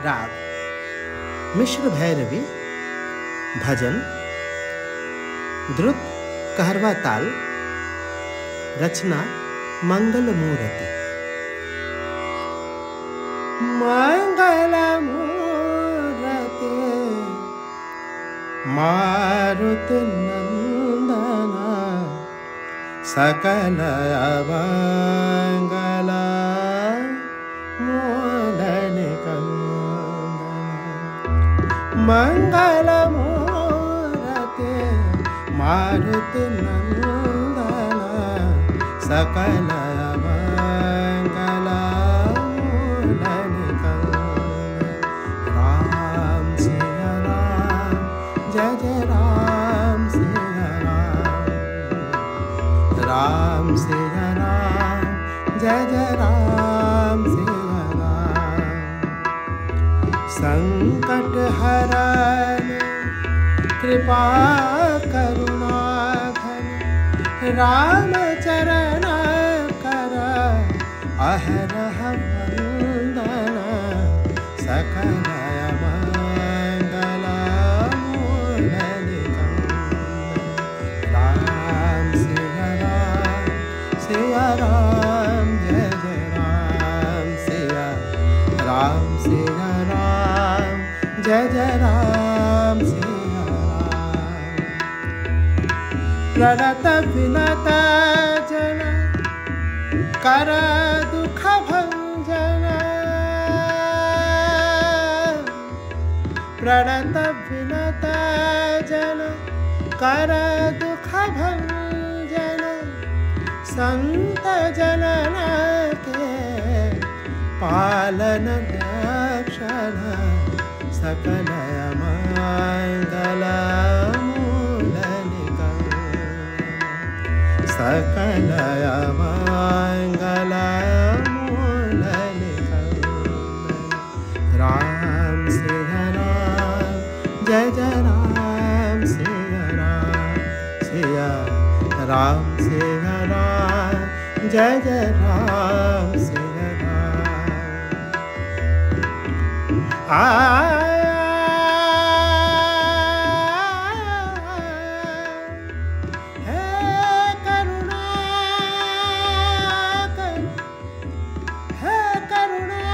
राग मिश्र भैरवी, भजन, द्रुत कहरवा ताल, रचना मंगल मूर्ति। मंगल मूर्ति मारुति नंदन, सकल अमंगल मोदन कंदन। मंगल मूर्ति मारुति नंदन, सकल अमंगल मोदन कंदन। राम सिया राम, जय जय राम सिया राम। राम सिया राम, जय जय राम सिया राम। संकट हरन कृपा करुणा घन, राम चरण कर अहरह वंदन। सकल अमंगल मोदन कंदन। राम सिया राम, सिया राम, जय जय राम सिया राम। सिया राम, जय जय राम सिया राम। प्रणत विनत जन कर दुख भंजन। प्रणत विनत जन कर दुख भंजन। संत जनन के पालन रक्षण, सकल अमंगल मूलन कंदन। सकल अमंगल मूलन कंदन। राम सिया राम, जय जय राम सिया राम। सिया राम सिया राम, जय जय राम सिया राम। हे करुणा कर, हे करुणा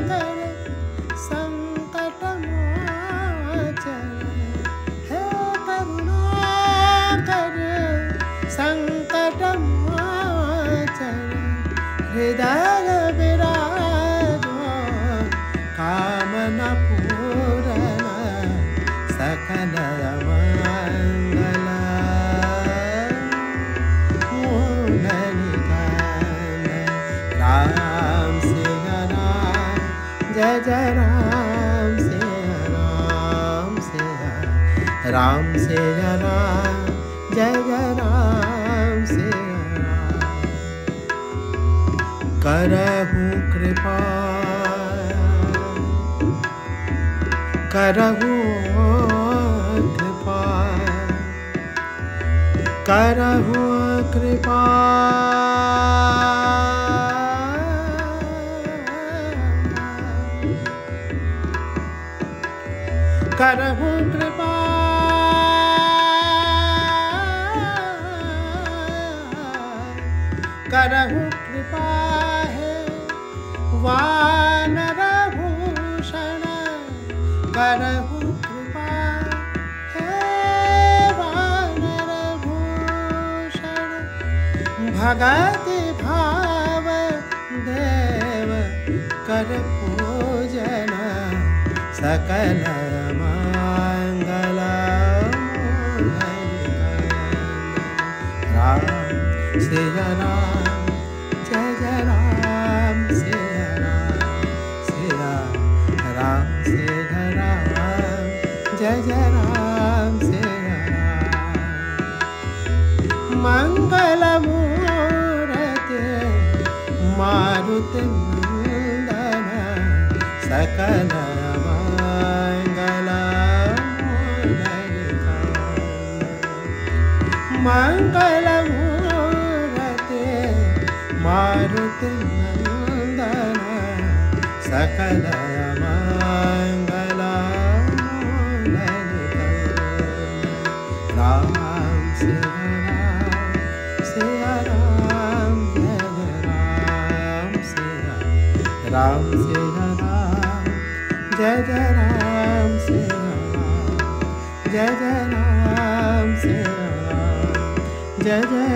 कर, संकट मोचन। हे करुणा कर, संकट मोचन। हृदय विराजो कामना पूरण, सकल अमंगल मोदन कंदन। राम सिया राम, जय जय राम सिया राम। सिया राम सिया राम, जय जय राम सिया राम। करहु कृपा, करहु कृपा, करहु कृपा। करहु कृपा, करहु कृपा है वानर भूषण। करहु कृपा है वानर भूषण। भगति भाव देव कर पूजन, सकल अमंगल मोदन कंदन। राम सिया राम, जय जय राम सिया राम। सिया राम सिया राम, जय जय राम सिया राम। मंगल मूर्ति मारुति नंदन, सकल अमंगल मोदन कंदन। मंगल मूर्ति मारुति नंदन, सकल अमंगल राम सिया राम, जय जय राम सिया राम, जय जय राम सिया राम, जय जय